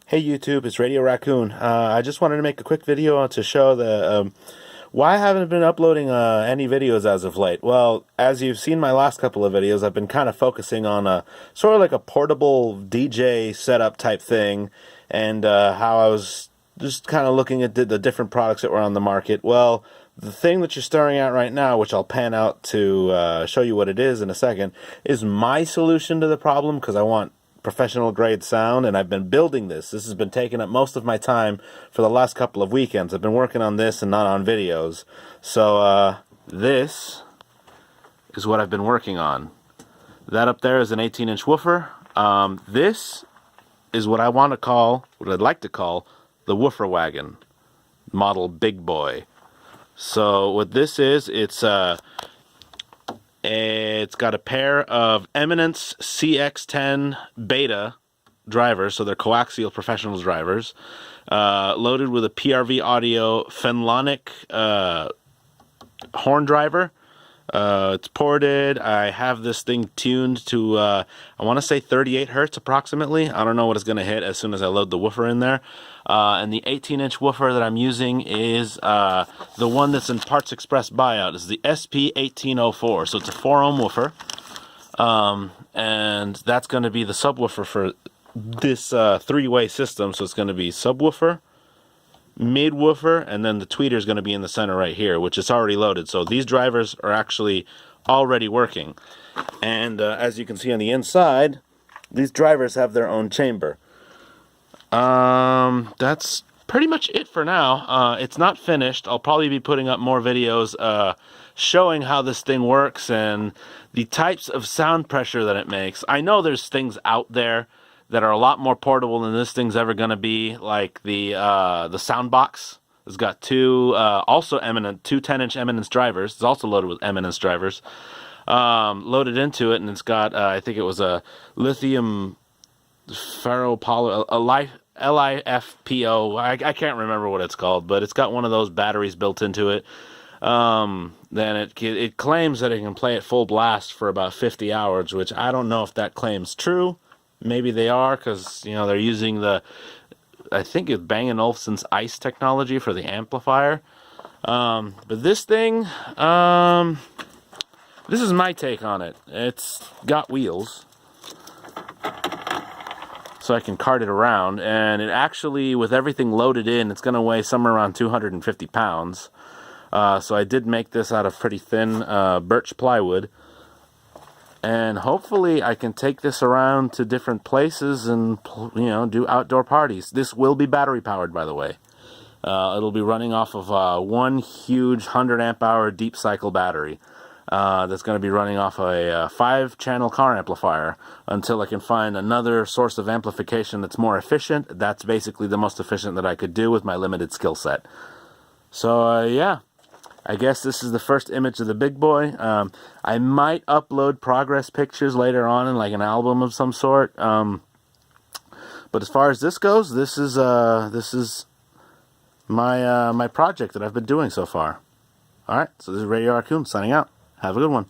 Hey YouTube, it's Radio Raccoon. I just wanted to make a quick video to show the why I haven't been uploading any videos as of late. Well, as you've seen my last couple of videos, I've been kind of focusing on sort of like a portable DJ setup type thing, and how I was just kind of looking at the different products that were on the market. Well, the thing that you're staring at right now, which I'll pan out to show you what it is in a second, is my solution to the problem, because I want professional grade sound, and I've been building this. This has been taking up most of my time for the last couple of weekends. I've been working on this and not on videos. So this is what I've been working on. That up there is an 18-inch woofer. This is what I want to call, what I'd like to call, the woofer wagon, model BigBoi. So what this is, it's got a pair of Eminence CX10 beta drivers, so they're coaxial professional drivers, loaded with a PRV Audio Fenlonic horn driver. It's ported. I have this thing tuned to, I want to say 38 hertz approximately. I don't know what it's going to hit as soon as I load the woofer in there. And the 18-inch woofer that I'm using is the one that's in Parts Express buyout. It's the SP1804. So it's a 4-ohm woofer. And that's going to be the subwoofer for this three-way system. So it's going to be subwoofer, mid-woofer, and then the tweeter is going to be in the center right here, which is already loaded. So these drivers are actually already working. And as you can see on the inside, these drivers have their own chamber. That's pretty much it for now. It's not finished. I'll probably be putting up more videos showing how this thing works and the types of sound pressure that it makes. I know there's things out there that are a lot more portable than this thing's ever going to be, like the Soundbox. It's got two 10-inch Eminence drivers. It's also loaded with Eminence drivers. Loaded into it, and it's got, I think it was a lithium ferropoly, LiFPO. I can't remember what it's called, but it's got one of those batteries built into it. Then it claims that it can play at full blast for about 50 hours, which I don't know if that claim's true. Maybe they are, because they're using I think it's Bang & Olufsen's ICE technology for the amplifier. But this thing, this is my take on it. It's got wheels, so I can cart it around, and it actually, with everything loaded in, it's going to weigh somewhere around 250 pounds. So I did make this out of pretty thin birch plywood. And hopefully I can take this around to different places and, do outdoor parties. This will be battery powered, by the way. It'll be running off of one huge 100 amp hour deep cycle battery. That's going to be running off a 5-channel car amplifier until I can find another source of amplification that's more efficient. That's basically the most efficient that I could do with my limited skill set. So, yeah. I guess this is the first image of the BigBoi. I might upload progress pictures later on in like an album of some sort. But as far as this goes, this is my my project that I've been doing so far. All right, so this is Radio Raccoon signing out. Have a good one.